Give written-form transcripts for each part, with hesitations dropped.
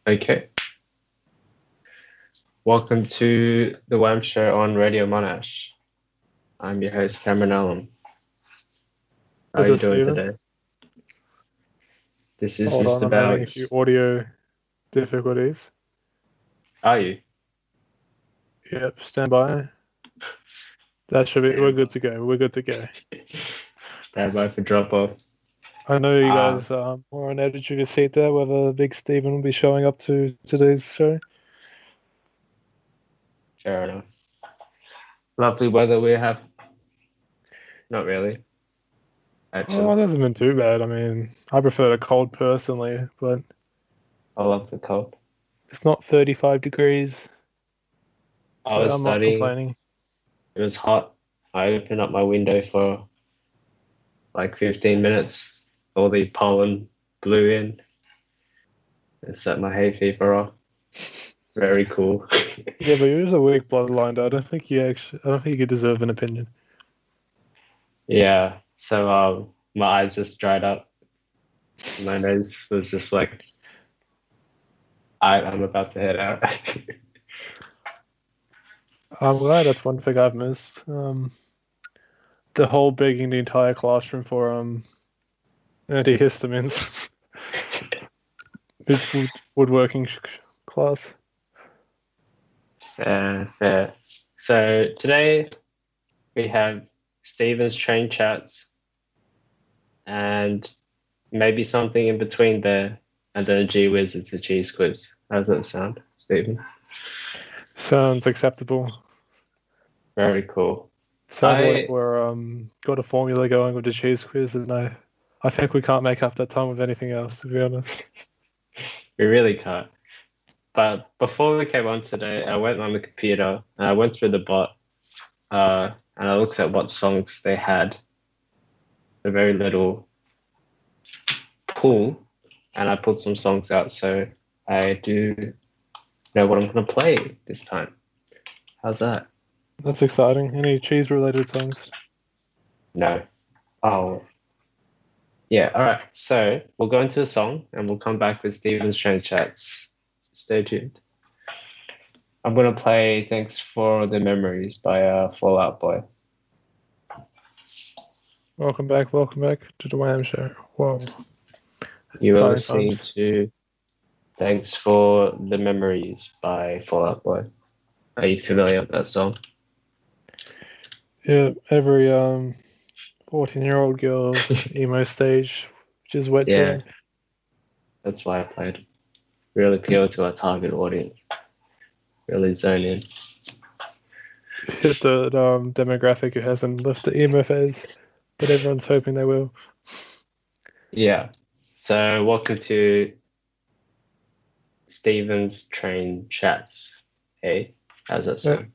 Okay. Welcome to the WAM show on Radio Monash. I'm your host, Cameron Allen. How are you doing today? This is Hold Mr. on, I'm having a Bowers. few audio difficulties. Are you? Yep, stand by. That should be. We're good to go. We're good to go. Stand by for drop off. I know you guys were on edge of your seat there, whether Big Stephen will be showing up to today's show. Fair enough. Lovely weather we have. Not really. Actually, Oh, it hasn't been too bad. I mean, I prefer the cold personally, but I love the cold. it's not 35 degrees. I So was I'm not studying. complaining. It was hot. I opened up my window for like 15 minutes. All the pollen blew in and set my hay fever off. Very cool. Yeah, but you're just a weak bloodline. I don't think you deserve an opinion. Yeah. So my eyes just dried up. My nose was just like, I'm about to head out. I'm glad that's one thing I've missed. The whole begging the entire classroom for antihistamines. Woodworking class. Fair. So today we have Stephen's train chats and maybe something in between there, and then Gee Whiz, it's a cheese quiz. How does that sound, Stephen? Sounds acceptable. Very cool. Sounds like we're got a formula going with the cheese quiz, and I think we can't make up that time with anything else, to be honest. We really can't. But before we came on today, I went on the computer and I went through the bot and I looked at what songs they had. A very little pool, and I put some songs out, so I do know what I'm going to play this time. How's that? That's exciting. Any cheese-related songs? No. Oh. Yeah, all right. So we'll go into a song and we'll come back with Stephen's train chats. Stay tuned. I'm going to play Thanks for the Memories by Fall Out Boy. Welcome back to the WAM show. Whoa. You are listening to Thanks for the Memories by Fall Out Boy. Are you familiar with that song? Yeah, every 14-year-old girl's emo stage, which is wet dream. That's why I played it. Really appeal to our target audience. Really zone in. Hit the demographic who hasn't left the emo phase, but everyone's hoping they will. Yeah. So welcome to Stephen's Train Chats. Hey, how's that sound?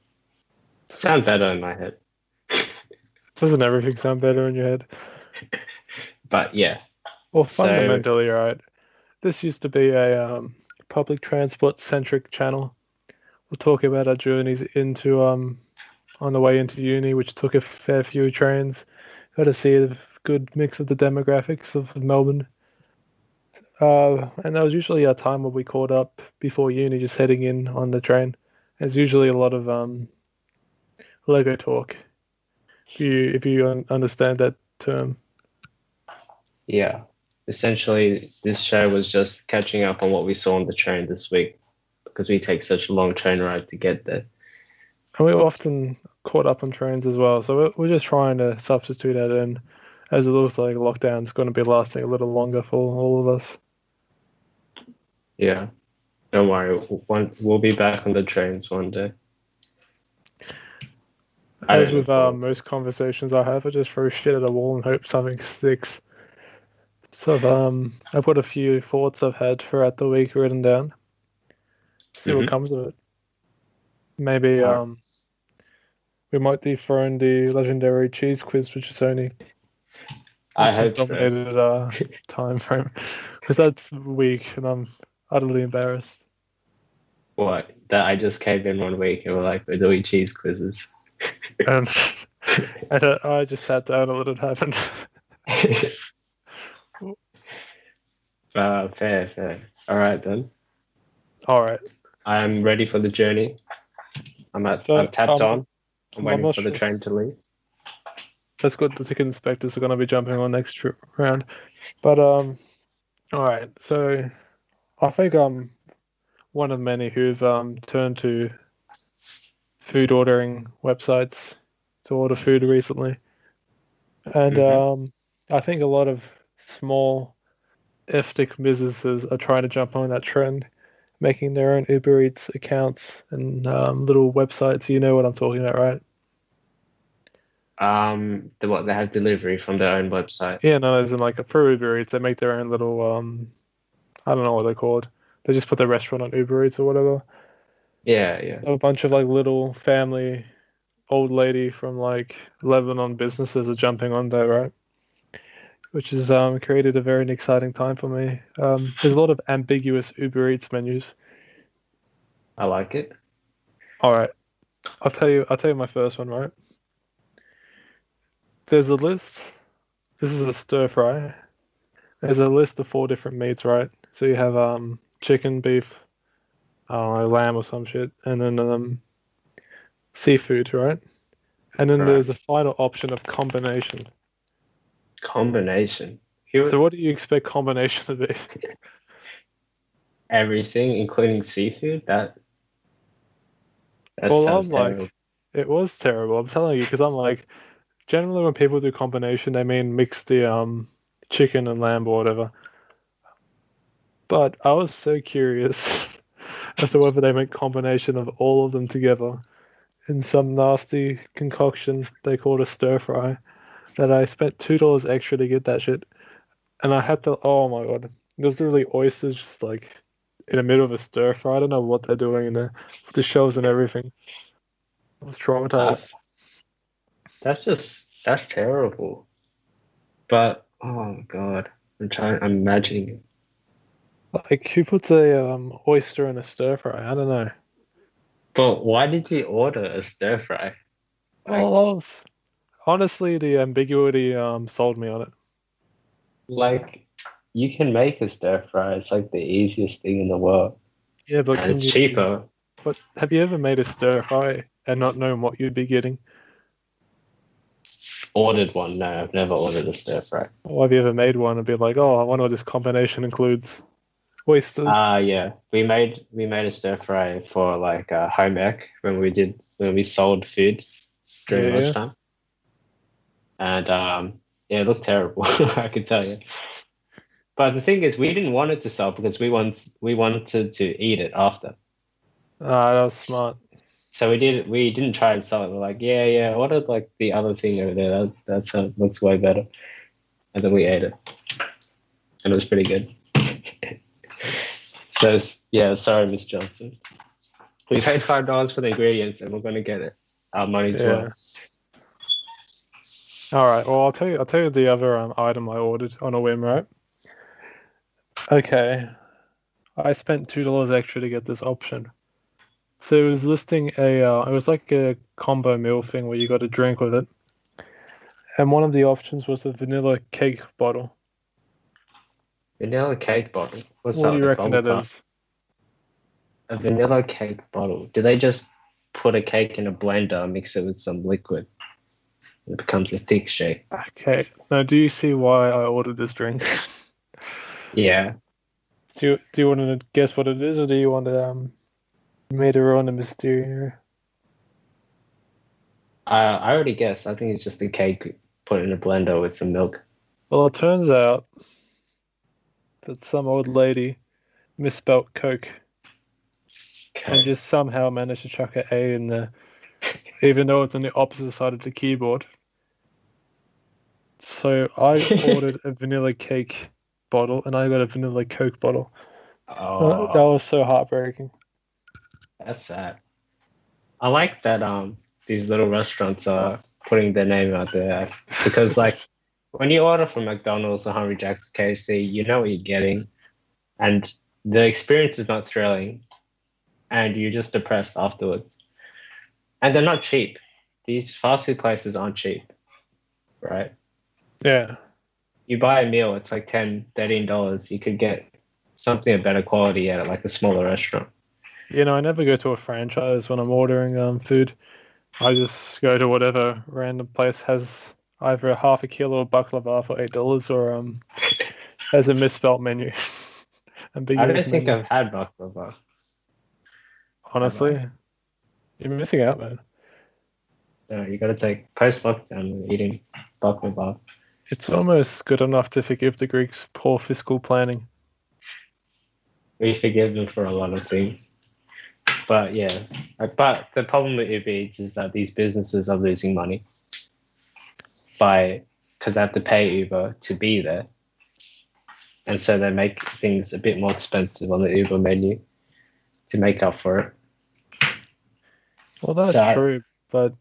Sound better in my head. Doesn't everything sound better in your head? But yeah. Well, fundamentally, right. This used to be a public transport centric channel. We'll talk about our journeys into on the way into uni, which took a fair few trains. Got to see a good mix of the demographics of Melbourne. And that was usually a time where we caught up before uni, just heading in on the train. There's usually a lot of Lego talk. If you understand that term. Yeah. Essentially, this show was just catching up on what we saw on the train this week because we take such a long train ride to get there. And we're often caught up on trains as well. So we're just trying to substitute that in, as it looks like lockdown's going to be lasting a little longer for all of us. Yeah. Don't worry. We'll be back on the trains one day. As with most conversations I have, I just throw shit at a wall and hope something sticks. So I've got a few thoughts I've had throughout the week written down. See what comes of it. Maybe we might dethrone the legendary cheese quiz, which is only dominated our time frame, because that's weak and I'm utterly embarrassed. What? That I just came in 1 week and we're like, we're doing cheese quizzes. And I just sat down and let it happen. Fair. All right then. All right. I am ready for the journey. So I'm tapped on. I'm I'm waiting not for the sure. train to leave. That's good. The ticket inspectors are going to be jumping on next round. But all right. So I think I'm one of many who've turned to food ordering websites to order food recently, and I think a lot of small ethnic businesses are trying to jump on that trend, making their own Uber Eats accounts and little websites. You know what I'm talking about, right? They have delivery from their own website. Yeah, no, as in like for Uber Eats, they make their own little I don't know what they're called. They just put their restaurant on Uber Eats or whatever. Yeah, yeah. So a bunch of like little family old lady from like Lebanon businesses are jumping on there, right? Which has created a very exciting time for me. There's a lot of ambiguous Uber Eats menus. I like it. All right, I'll tell you my first one, right? There's a list. This is a stir fry. There's a list of 4 different meats, right? So you have chicken, beef, lamb or some shit, and then seafood, right? And then Right. there's a final option of combination. Combination. So Here, what do you expect combination to be? everything, including seafood. That Well, sounds I'm terrible. like, it was terrible. I'm telling you, because I'm like, generally when people do combination, they mean mix the chicken and lamb or whatever. But I was so curious as to whether they meant combination of all of them together in some nasty concoction they called a stir fry that I spent $2 extra to get that shit. And I had to, oh my God, there's literally oysters just like in the middle of a stir fry. I don't know what they're doing in there with the shells and everything. I was Uh, traumatized. that's terrible. But oh my God, I'm imagining it. Like, who puts a oyster in a stir fry? I don't know. But why did you order a stir fry? Like, Oh, honestly, the ambiguity sold me on it. like you can make a stir fry. It's like the easiest thing in the world, Yeah, but and can it's you? cheaper. But have you ever made a stir fry and not known what you'd be getting? Ordered one? No, I've never ordered a stir fry. Or have you ever made one and be like, oh, I wonder what this combination includes? Oysters. Yeah, we made a stir fry for like home ec when we sold food Yeah, during yeah. lunchtime, and yeah, it looked terrible. I can tell you. But the thing is, we didn't want it to sell because we wanted to eat it after. Ah, that was smart. So we didn't try and sell it. We're like, yeah, yeah, order like the other thing over there. That's looks way better. And then we ate it, and it was pretty good. So yeah, sorry, Miss Johnson. We paid $5 for the ingredients, and we're gonna get it. Our money's Yeah. worth. All right. Well, I'll tell you the other item I ordered on a whim, right? Okay. I spent $2 extra to get this option. So it was listing it was like a combo meal thing where you got a drink with it, and one of the options was a vanilla cake bottle. Vanilla cake bottle. What's What do that? you Like reckon bubble that pop? is? A vanilla cake bottle. Do they just put a cake in a blender, mix it with some liquid? It becomes a thick shake. Okay. Now, do you see why I ordered this drink? Yeah. Do you want to guess what it is, or do you want to me to ruin the mystery? I already guessed. I think it's just a cake put in a blender with some milk. Well, it turns out that some old lady misspelt Coke and Okay. just somehow managed to chuck an A in there, even though it's on the opposite side of the keyboard. So I ordered a vanilla cake bottle and I got a vanilla Coke bottle. That Oh, was so heartbreaking. that's sad. I like that these little restaurants are putting their name out there because like when you order from McDonald's or Hungry Jack's KFC, you know what you're getting, and the experience is not thrilling, and you're just depressed afterwards. And they're not cheap. These fast food places aren't cheap, right? Yeah. You buy a meal, it's like $10, $13. You could get something of better quality at like a smaller restaurant. I never go to a franchise when I'm ordering food. I just go to whatever random place has either a half a kilo of baklava for $8 or has a misspelt menu, I ambiguous don't think menu. I've had baklava. Have I? Honestly, you're missing out, man. No, you gotta take post-lockdown eating baklava. It's almost good enough to forgive the Greeks' poor fiscal planning. We forgive them for a lot of things. But yeah, but the problem with Uber Eats is that these businesses are losing money because they have to pay Uber to be there, and so they make things a bit more expensive on the Uber menu to make up for it. Well, that's So true, but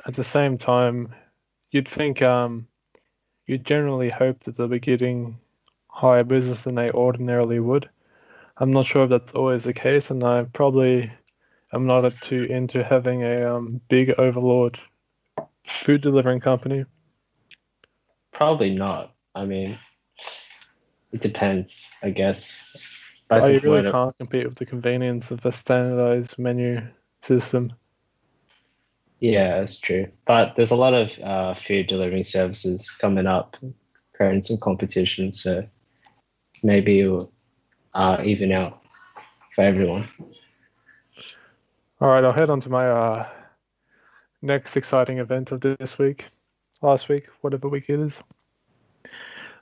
at the same time, you'd think you'd generally hope that they'll be getting higher business than they ordinarily would. I'm not sure if that's always the case, and I probably am not too into having a big overlord food delivering company. probably not. I mean, it depends, I guess. But I But you think really can't compete with the convenience of a standardized menu system. yeah, that's true. But there's a lot of food delivering services coming up, creating some competition. So maybe it'll even out for everyone. All right, I'll head on to my next exciting event of this week, last week, whatever week it is.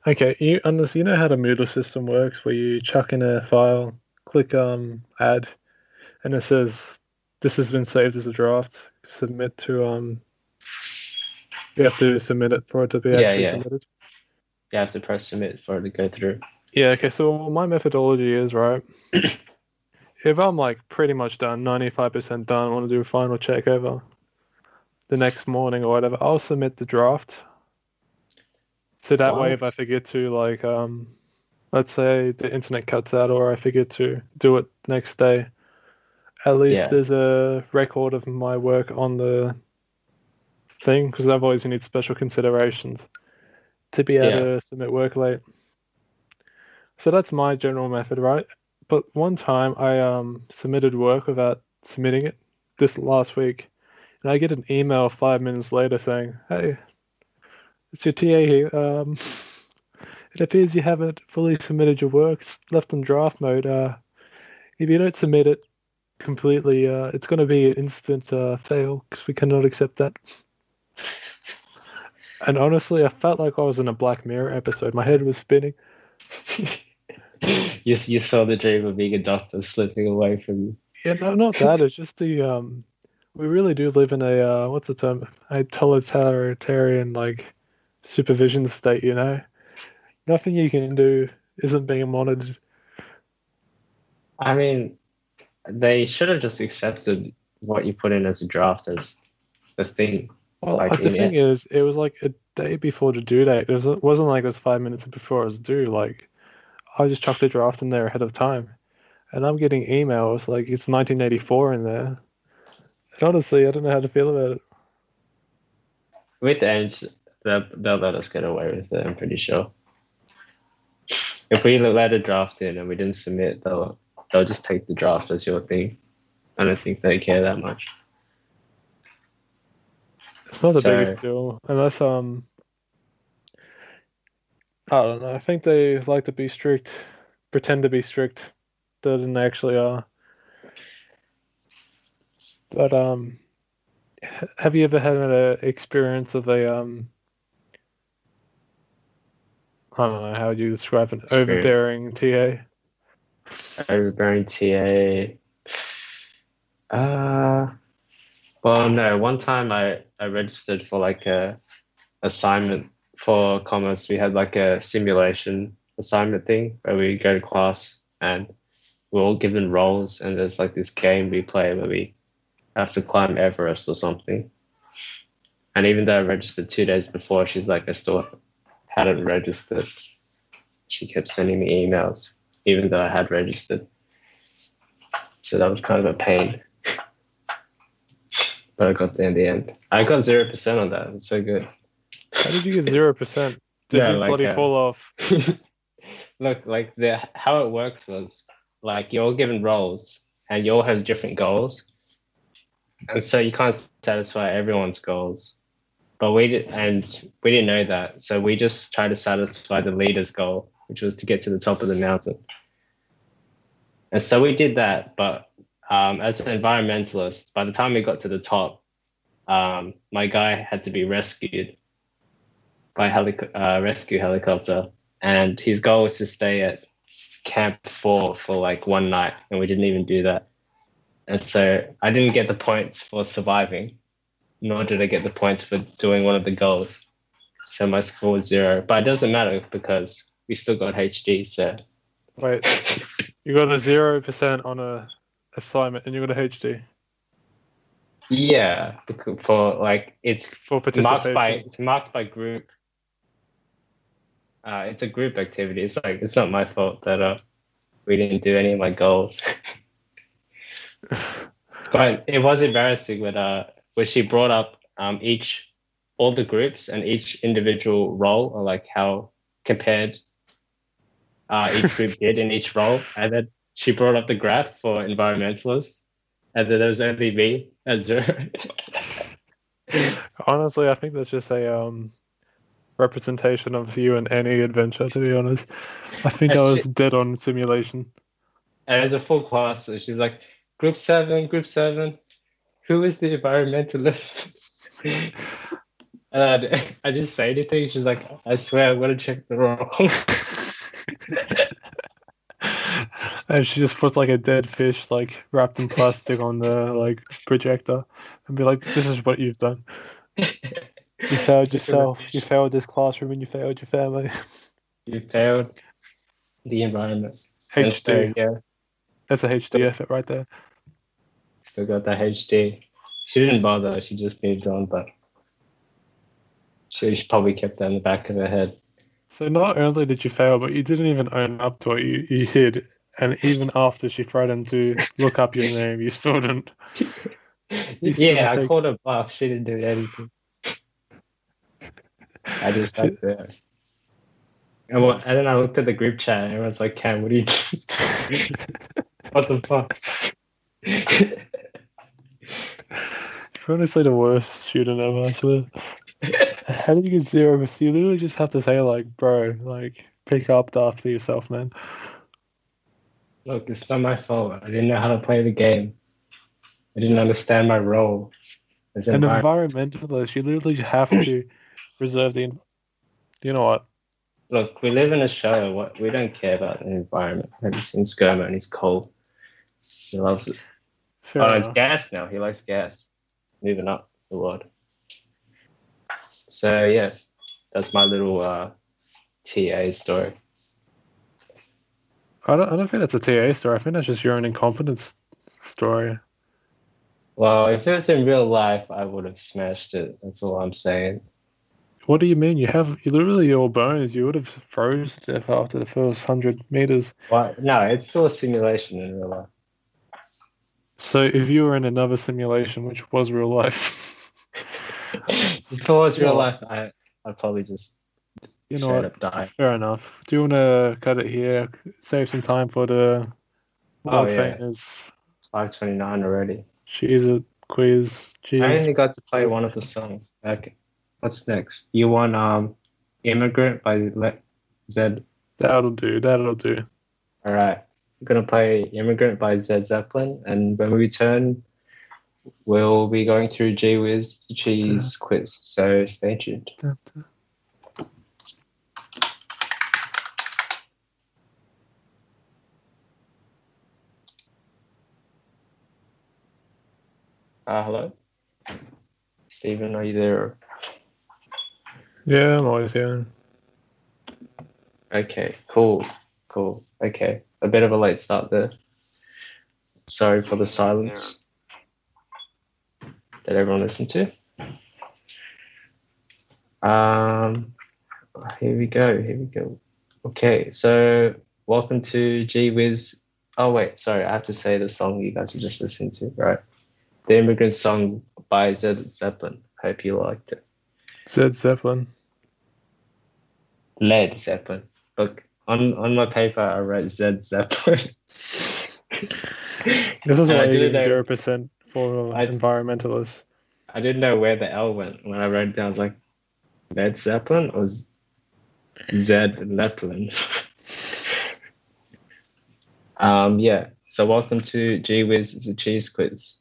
Okay, you know how the Moodle system works, where you chuck in a file, click add, and it says this has been saved as a draft. Submit to you have to submit it for it to be Yeah, actually yeah. submitted. You have to press submit for it to go through. Yeah, okay, so my methodology is right. If I'm like pretty much done, 95% done, want to do a final check over the next morning or whatever, I'll submit the draft. So that way What? if I forget to let's say the internet cuts out or I forget to do it the next day, at least Yeah, there's a record of my work on the thing because otherwise you need special considerations to be able yeah, to submit work late. So that's my general method, right? But one time I submitted work without submitting it this last week, and I get an email 5 minutes later saying, "Hey, it's your TA here. It appears you haven't fully submitted your work. It's left in draft mode. If you don't submit it completely, it's going to be an instant fail because we cannot accept that." And honestly, I felt like I was in a Black Mirror episode. My head was spinning. you saw the dream of being a doctor slipping away from you. Yeah, no, not that. It's just the we really do live in a what's the term? A totalitarian like supervision state, you know? Nothing you can do isn't being monitored. I mean, they should have just accepted what you put in as a draft as the thing. Well, Like the in thing it. is, it was like a day before the due date. It wasn't like it was 5 minutes before it was due. Like I just chucked the draft in there ahead of time, and I'm getting emails like it's 1984 in there. And honestly, I don't know how to feel about it. With Eng, they'll let us get away with it, I'm pretty sure. If we let a draft in and we didn't submit, they'll just take the draft as your thing. I don't think they care that much. It's not the So biggest deal, unless I don't know. I think they like to be strict, pretend to be strict, than they actually are. But have you ever had an experience of a I don't know how you describe an spirit overbearing TA? overbearing TA. Uh well no, one time I registered for like a assignment for commerce. We had like a simulation assignment thing where we go to class and we're all given roles and there's like this game we play where we have to climb Everest or something. And even though I registered 2 days before, she's like, I still hadn't registered. She kept sending me emails, even though I had registered. So that was kind of a pain. But I got there in the end. I got 0% on that. It was so good. How did you get 0%? Did Yeah, you like bloody fall off? look, like the how it works was like you're all given roles and you all have different goals, and so you can't satisfy everyone's goals. But we didn't know that, so we just tried to satisfy the leader's goal, which was to get to the top of the mountain. And so we did that, but as an environmentalist, by the time we got to the top, my guy had to be rescued by rescue helicopter, and his goal was to stay at Camp 4 for like one night, and we didn't even do that. And so I didn't get the points for surviving, nor did I get the points for doing one of the goals. So my score was 0, but it doesn't matter because we still got HD. So wait, you got a 0% on a assignment, and you got a HD. Yeah, for like it's for participation. It's marked by group. It's a group activity. It's like it's not my fault that we didn't do any of my goals. But it was embarrassing when she brought up all the groups and each individual role, or like how compared each group did in each role, and then she brought up the graph for environmentalists, and then there was only me at 0. Honestly, I think that's just a representation of you in any adventure, to be honest. I think I was dead on simulation. And it was a full class, so she's like, Group 7, who is the environmentalist? And I didn't say anything. She's like, I swear I'm going to check the roll. And she just puts like a dead fish like wrapped in plastic on the like projector and be like, this is what you've done. You failed yourself, you failed this classroom, and you failed your family. You failed the environment. HD. So, yeah. That's a HD effort right there. Still got that HD. She didn't bother, she just moved on, but she probably kept that in the back of her head. So not only did you fail, but you didn't even own up to it. You hid, and even after she threatened to look up your name, you still didn't. I called her bluff. She didn't do anything. I just sat there. And then I looked at the group chat, and everyone's like, Cam, what are you doing? What the fuck? You're honestly the worst student ever, I swear. How do you get 0? You literally just have to say, like, bro, like, pick up after yourself, man. Look, it's not my fault. I didn't know how to play the game. I didn't understand my role as an environmentalist. You literally have to preserve the. You know what? Look, we live in Australia. We don't care about the environment. Have you seen Skirma? And he's cold. He loves it. It's gas now. He likes gas. Moving up the world. So yeah, that's my little TA story. I don't think that's a TA story. I think that's just your own incompetence story. Well, if it was in real life, I would have smashed it. That's all I'm saying. What do you mean? You literally your bones. You would have froze to death after the first 100 meters. Well, no, it's still a simulation in real life. So if you were in another simulation, which was real life, if it was real life, I'd probably just straight up die. Fair enough. Do you want to cut it here? Save some time for the world famous. 5:29 already. She's a quiz. Jeez. I only got to play one of the songs. Okay. What's next? You want Immigrant by Zed? That'll do. All right. I'm going to play Immigrant by Zed Zeppelin, and when we return, we'll be going through Gee Whiz Cheese quiz, so stay tuned. Hello? Stephen, are you there? Yeah, I'm always here. Okay, cool. Okay, a bit of a late start there. Sorry for the silence that everyone listened to. Here we go. Okay, so welcome to Gee Whiz. Oh wait, sorry, I have to say the song you guys were just listening to, right? The Immigrant song by Zed Zeppelin. Hope you liked it. Zed Zeppelin. Led Zeppelin. Look, on my paper I wrote Zed Zeppelin. This is And I why you're didn't getting know 0% for I environmentalists. I didn't know where the L went when I wrote it down. I was like, Led Zeppelin or Zed Zeppelin? Yeah. So welcome to Gee Whiz, it's a cheese quiz.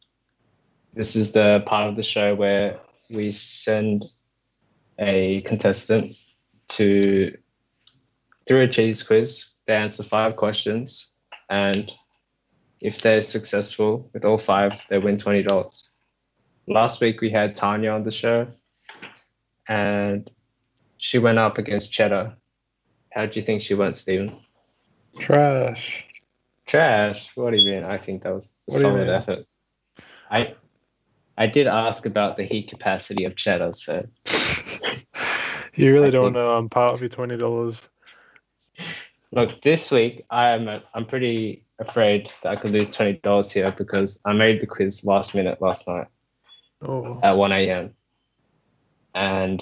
This is the part of the show where we send a contestant through a cheese quiz. They answer 5 questions, and if they're successful with all 5, they win $20. Last week we had Tanya on the show, and she went up against Cheddar. How do you think she went, Stephen? Trash. Trash? What do you mean? I think that was a What do you solid mean? effort. I did ask about the heat capacity of Cheddar, so You really I don't think- know I'm part of your $20. look, this week I'm pretty afraid that I could lose $20 here because I made the quiz last minute last night Oh, at 1 a.m. And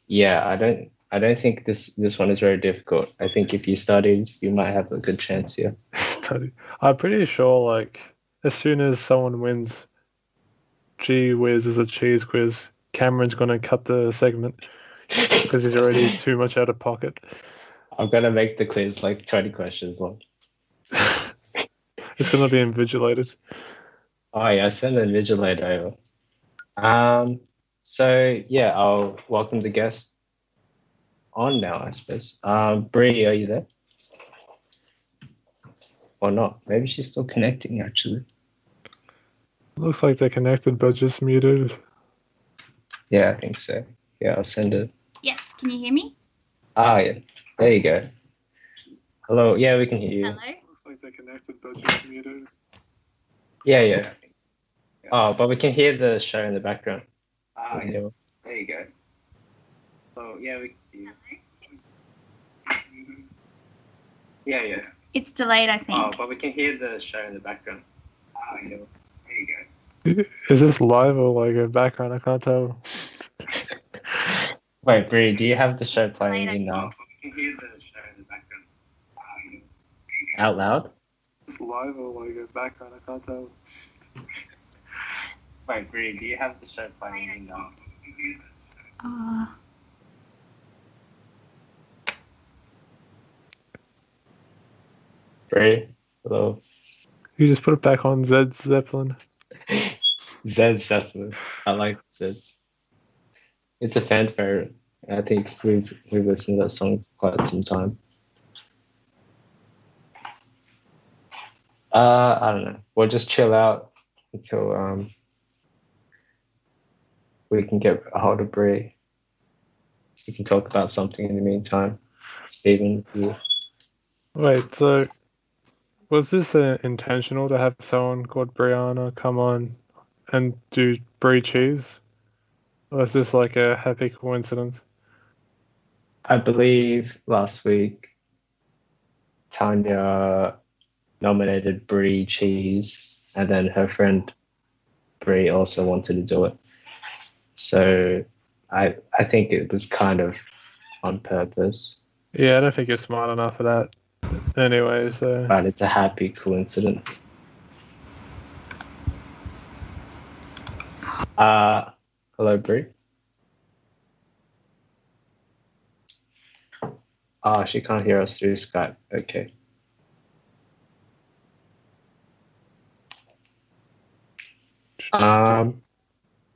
yeah, I don't think this one is very difficult. I think if you studied, you might have a good chance here. study. I'm pretty sure, like, as soon as someone wins Gee Whiz is a cheese quiz, Cameron's gonna cut the segment because he's already too much out of pocket. I'm gonna make the quiz like 20 questions long. It's gonna be invigilated. Oh yeah, send an invigilator over. So yeah, I'll welcome the guest on now, I suppose. Brie, are you there? Or not? Maybe she's still connecting actually. Looks like they're connected but just muted. Yeah, I think so. Yeah, I'll send it. Yes, can you hear me? Ah yeah. There you go. Hello, yeah, we can hear you. Hello? Looks like they're connected but just muted. Yeah. Oh, but we can hear the show in the background. Ah, yeah. There you go. Oh yeah, we can hear you. Yeah. It's delayed, I think. Oh, but we can hear the show in the background. Ah yeah. There you go. Is this live or like a background? I can't tell. Wait, Brie, do you have the show playing Later. now? We can hear the show in the background. Out loud? It's live or like a background? I can't tell. Wait, Brie, do you have the show playing now? Brie, hello. You just put it back on Zed Zeppelin. Zed Zeppelin. I like Zed. It's a fan favorite. I think we've listened to that song for quite some time. I don't know. We'll just chill out until we can get a hold of Brie. We can talk about something in the meantime. Stephen, you. Wait, so was this intentional to have someone called Brianna come on and do Brie cheese? Or is this like a happy coincidence? I believe last week Tanya nominated Brie cheese, and then her friend Brie also wanted to do it. So I think it was kind of on purpose. Yeah, I don't think you're smart enough for that. Anyway, so But it's a happy coincidence. Hello, Brie. Oh, she can't hear us through Skype. Okay.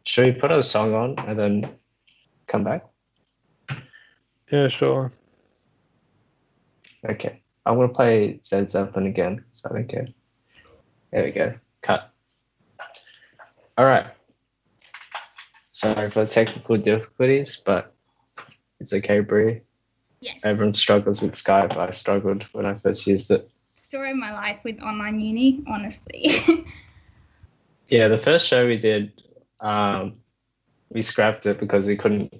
Should we put a song on and then come back? yeah, sure. Okay. I'm gonna play Zed Zeppelin again. Is that okay? There we go. Cut. All right. Sorry for the technical difficulties, but it's okay, Brie. Yes. Everyone struggles with Skype. I struggled when I first used it. Story of my life with online uni, honestly. Yeah, the first show we did, we scrapped it because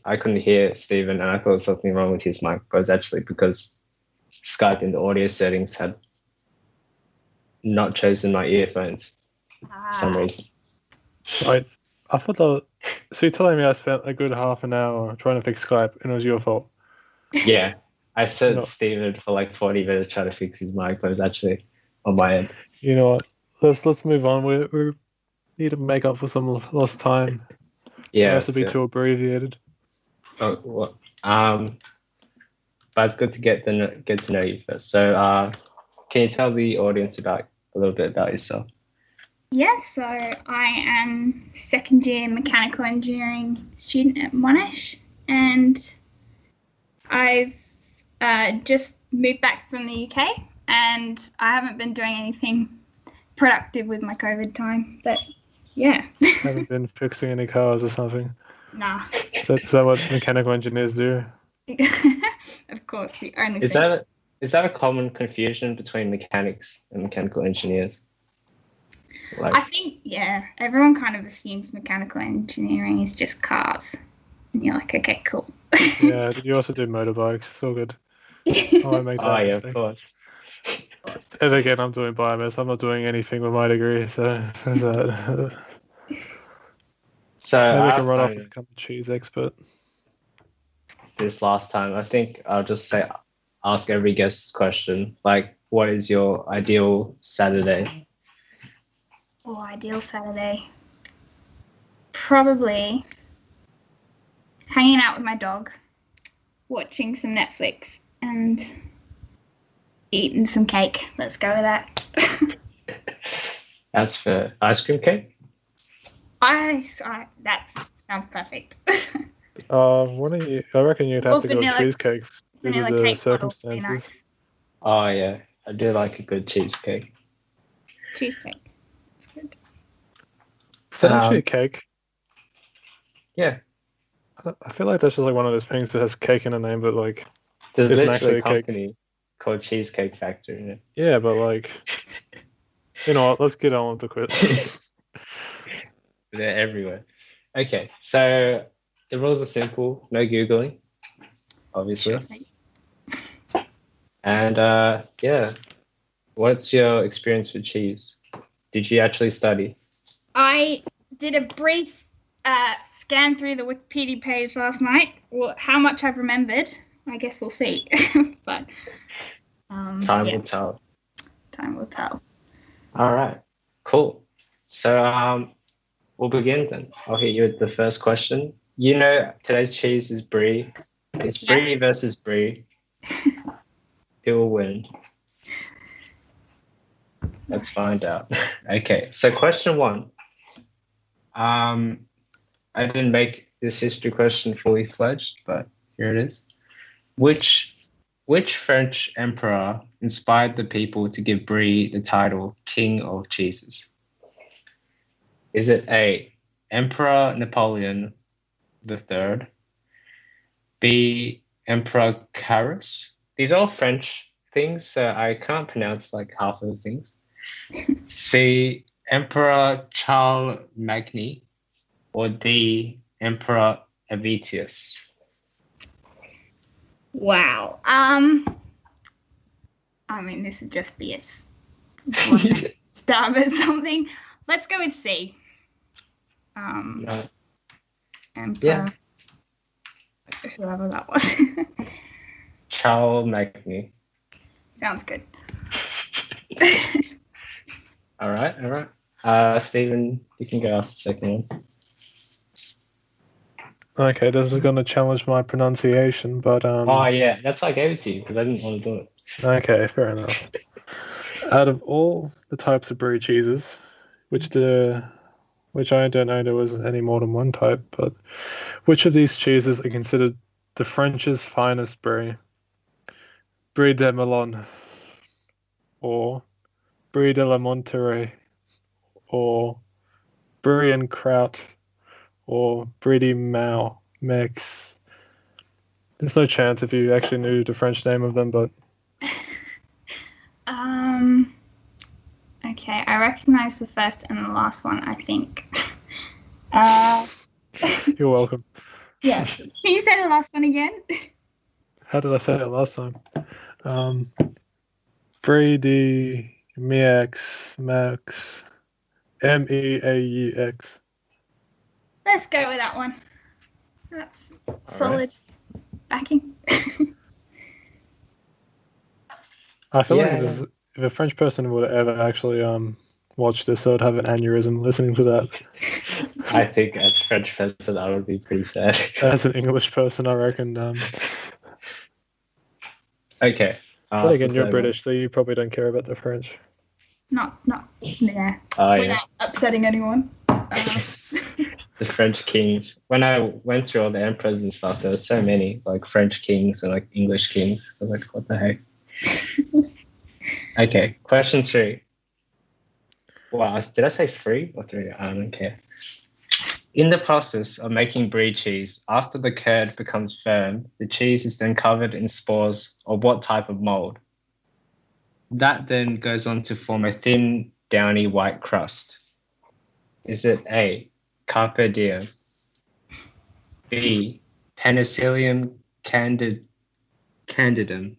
I couldn't hear Stephen, and I thought there was something wrong with his mic. But it was actually because Skype in the audio settings had not chosen my earphones for some reason. Wait, I thought that. So you're telling me I spent a good half an hour trying to fix Skype and it was your fault? Yeah, I sent No. Stephen for like 40 minutes trying to fix his mic, but it was actually on my end. You know what? Let's move on. We need to make up for some lost time. The rest would be too abbreviated. Oh, well, but it's good to get to know you first. So, can you tell the audience a little bit about yourself? Yes, so I am second year mechanical engineering student at Monash, and I've just moved back from the UK, and I haven't been doing anything productive with my COVID time, but yeah. Haven't been fixing any cars or something. Nah. Is that what mechanical engineers do? Of course, the only Is thing. that a common confusion between mechanics and mechanical engineers? I think, yeah, everyone kind of assumes mechanical engineering is just cars. And you're like, okay, cool. Yeah, you also do motorbikes. It's all good. I make that yeah, mistake. of course. And again, I'm doing biomass. I'm not doing anything with my degree, so there's that. So maybe I I can run off found and become a cheese expert. this last time. I think I'll just ask every guest this question. Like, what is your ideal Saturday? Oh, ideal Saturday. Probably hanging out with my dog, watching some Netflix, and eating some cake. Let's go with that. That's for ice cream cake? That sounds perfect. What are you? I reckon you'd have to go with cheesecake due to the circumstances. Nice. Oh yeah, I do like a good cheesecake. Cheesecake. That's good. Is that actually a cake? Yeah. I feel like that's just like one of those things that has cake in the name, but like There's isn't literally actually a company called Cheesecake Factory in it. Yeah, but like, you know what? Let's get on with the quiz. They're everywhere. Okay, so the rules are simple. No Googling, obviously. And yeah, what's your experience with cheese? Did you actually study? I did a brief scan through the Wikipedia page last night. Well, how much I've remembered, I guess we'll see. But time will tell. Time will tell. All right, cool. So we'll begin then. I'll hit you with the first question. You know, today's cheese is Brie. It's Brie versus Brie. Who will win? Let's find out. Okay, so question 1. I didn't make this history question fully fledged, but here it is. Which French emperor inspired the people to give Brie the title King of Cheeses? Is it A, Emperor Napoleon III, B, Emperor Carus? These are all French things, so I can't pronounce like half of the things. C, Emperor Charles Magny, or D, Emperor Avitus? Wow. I mean, this would just be a stab at something. Let's go with C. No. Emperor. Yeah. Whoever that was. Charles Magny. Sounds good. All right. Stephen, you can go ask the second one. Okay, this is going to challenge my pronunciation, but Oh yeah, that's why I gave it to you because I didn't want to do it. Okay, fair enough. Out of all the types of Brie cheeses, which I don't know there was any more than one type, but which of these cheeses are considered the French's finest Brie? Brie de Melun, or Brie de la Monterey, or Brie and Kraut, or Brie de Mex. There's no chance if you actually knew the French name of them, but okay, I recognize the first and the last one, I think. You're welcome. Yeah. Can you say the last one again? How did I say it last time? Brie de Meaux, Max, Meaux. Let's go with that one. That's solid backing. I feel like if a French person would ever actually watch this, they would have an aneurysm listening to that. I think as a French person, I would be pretty sad. As an English person, I reckon. Okay. But again, you're British, so you probably don't care about the French. Not, yeah. Oh, We're yeah. not upsetting anyone. The French kings. When I went through all the emperors and stuff, there were so many, like French kings and like English kings. I was like, what the heck? Okay, question 3. Wow, did I say 3 or 3? I don't care. In the process of making Brie cheese, after the curd becomes firm, the cheese is then covered in spores of what type of mold? That then goes on to form a thin, downy white crust. Is it A, Carpe Diem, B, Penicillium candidum,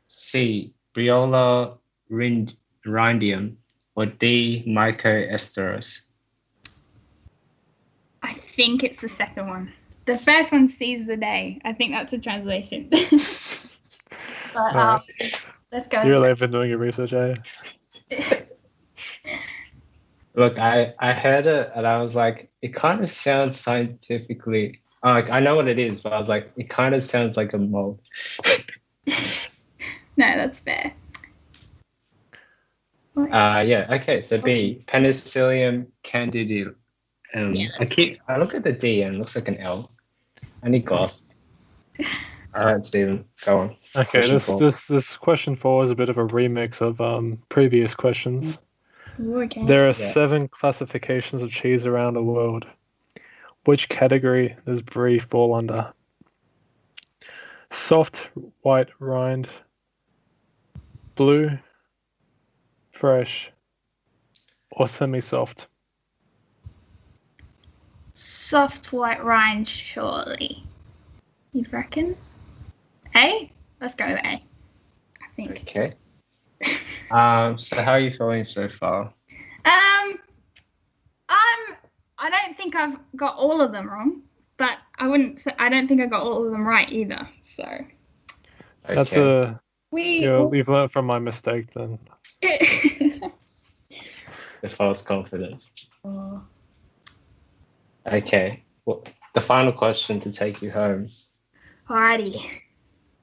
C, Briola rhindium, or D, Mycoesteros? I think it's the second one. The first one sees the day. I think that's the translation. But let's go. You really have been doing your research, eh? Look, I heard it and I was like, it kind of sounds scientifically, like I know what it is, but I was like, it kind of sounds like a mold. No, that's fair. Yeah, okay, so B, Penicillium candidum. Yes. I look at the D and it looks like an L. I need glasses. All right, Stephen, go on. Okay, Question this question 4 is a bit of a remix of previous questions. Okay. There are 7 classifications of cheese around the world. Which category does Brie fall under? Soft, white rind, blue, fresh, or semi-soft? Soft white rind, surely. You'd reckon? A? Let's go with A. I think. Okay. So how are you feeling so far? I don't think I've got all of them wrong, but I don't think I got all of them right either. So Okay. That's you've learned from my mistake then. The false confidence. Okay. Well, the final question to take you home. Alrighty.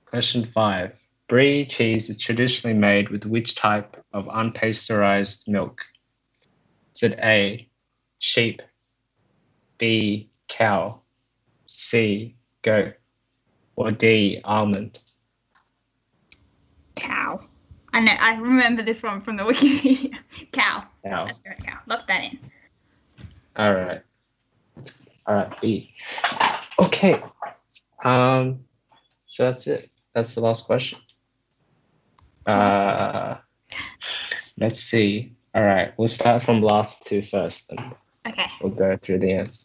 Question 5. Brie cheese is traditionally made with which type of unpasteurized milk? Is it A, sheep, B, cow, C, goat, or D, almond? Cow. I know. I remember this one from the Wikipedia. Cow. Cow. Let's go cow. Lock that in. All right, B. Okay. So that's it. That's the last question. Let's see. All right, we'll start from last to first, and Okay. we'll go through the answers.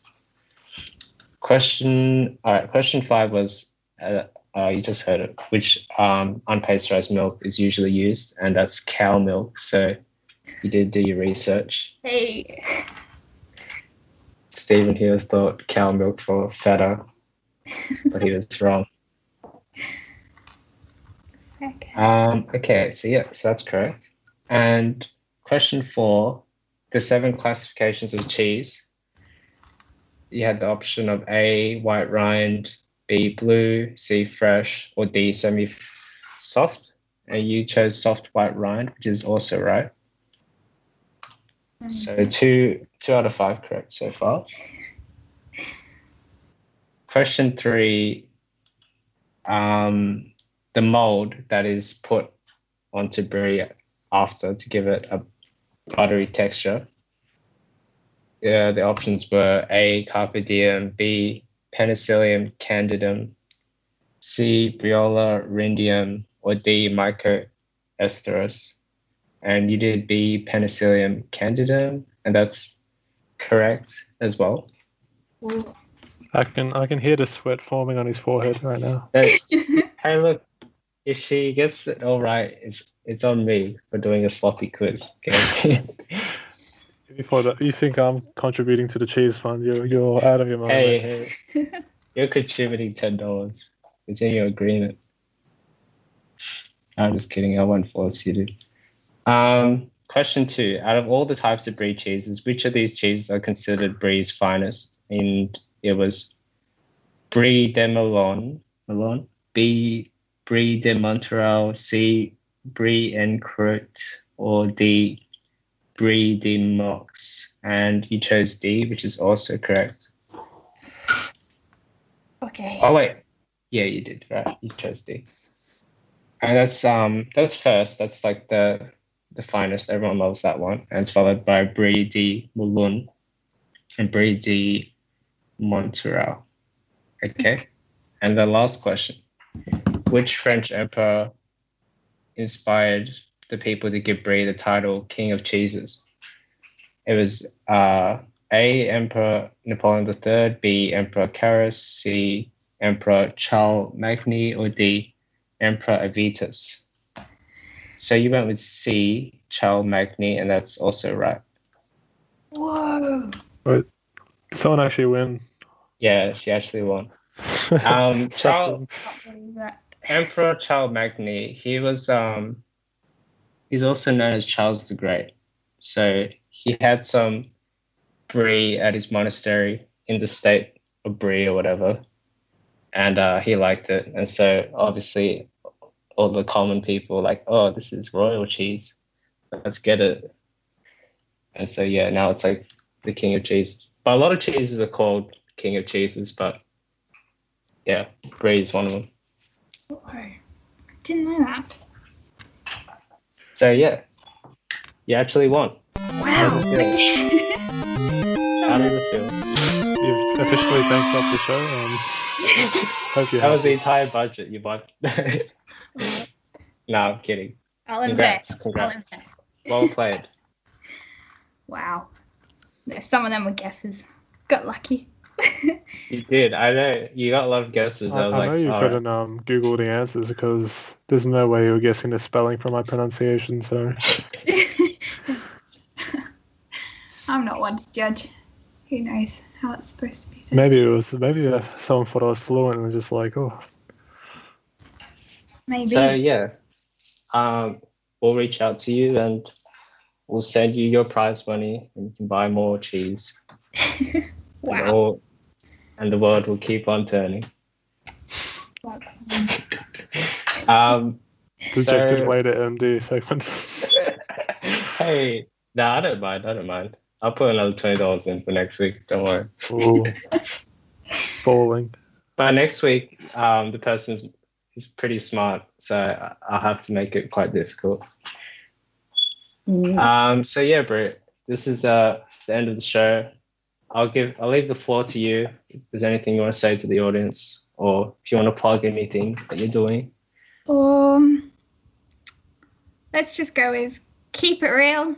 Question 5 was, you just heard it, which unpasteurized milk is usually used, and that's cow milk. So you did do your research. Hey. Stephen here thought cow milk for fatter, but he was wrong. Okay, so that's correct. And question 4, the 7 classifications of cheese. You had the option of A, white rind, B, blue, C, fresh, or D, semi-soft. And you chose soft white rind, which is also right. So 2 out of 5 correct so far. Question 3, the mold that is put onto Brie after to give it a buttery texture. Yeah, the options were A, Carpe Diem, B, Penicillium candidum, C, Briola rhindium, or D, Mycoesteros. And you did B, Penicillium candidum, and that's correct as well. I can hear the sweat forming on his forehead right now. Hey, look, if she gets it all right, it's on me for doing a sloppy quiz. Okay? You think I'm contributing to the cheese fund? You're out of your mind. Hey, you're contributing $10. It's in your agreement. I'm just kidding. I won't force you to. Question 2. Out of all the types of Brie cheeses, which of these cheeses are considered Brie's finest? And it was Brie de Melon, B, Brie de Montreal, C, Brie en Croûte, or D, Brie de Mox. And you chose D, which is also correct. Okay. Oh wait, yeah, you did, right? You chose D. And that's first. That's like the finest. Everyone loves that one. And it's followed by Brie de Moulin and Brie de Montreal. Okay. And the last question. Which French emperor inspired the people to give Brie the title King of Cheeses? It was A, Emperor Napoleon III, B, Emperor Carus, C, Emperor Charles Magny, or D, Emperor Avitus. So you went with C, Charles Magny, and that's also right. Whoa. Wait, did someone actually win? Yeah, she actually won. Emperor Charles Magny, he was he's also known as Charles the Great. So he had some Brie at his monastery in the state of Brie or whatever, and he liked it. And so obviously all the common people like, oh, this is royal cheese, let's get it. And so yeah, now it's like the king of cheese. But a lot of cheeses are called king of cheeses, but yeah, Brie is one of them. Oh, I didn't know that. So yeah, you actually won. Wow. How does it feel? You've officially bankrupt the show. Hope you That was happy. the entire budget you bought. No, I'm kidding. I'll Congrats, invest. congrats. I'll invest. Well played. Wow. Yeah, some of them were guesses. Got lucky. You did. I know. You got a lot of guesses. I was know you couldn't Google the answers because there's no way you were guessing the spelling from my pronunciation. So I'm not one to judge. Who knows how it's supposed to be said? maybe someone thought I was fluent and was just like, oh. Maybe. So yeah, we'll reach out to you and we'll send you your prize money and you can buy more cheese. Wow. And the world will keep on turning. Projected way to end the segment. Hey, no, I don't mind. I'll put another $20 in for next week. Don't worry. Ooh. Falling. But next week, the person is pretty smart, so I'll have to make it quite difficult. So yeah, Brie, this is the end of the show. I'll leave the floor to you. If there's anything you want to say to the audience, or if you want to plug anything that you're doing. Let's just go with keep it real,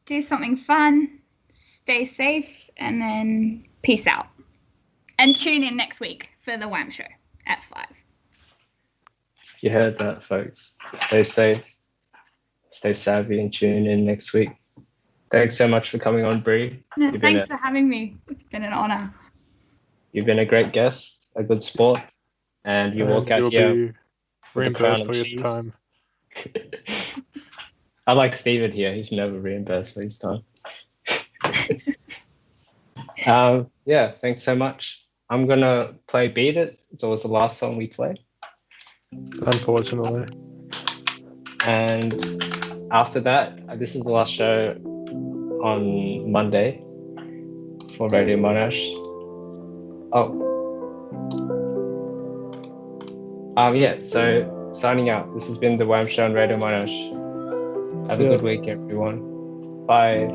do something fun, stay safe, and then peace out. And tune in next week for the WAM show at 5. You heard that, folks. Stay safe, stay savvy, and tune in next week. Thanks so much for coming on, Brie. No, thanks for having me. It's been an honor. You've been a great guest, a good sport, and you walk out here with a crown of cheese. Time. I like Steven here. He's never reimbursed for his time. Yeah, thanks so much. I'm going to play Beat It. It was the last song we played. Unfortunately. And after that, this is the last show on Monday for Radio Monash. Yeah, so signing out. This has been the WAM show on Radio Monash. Have a good week, everyone. Bye.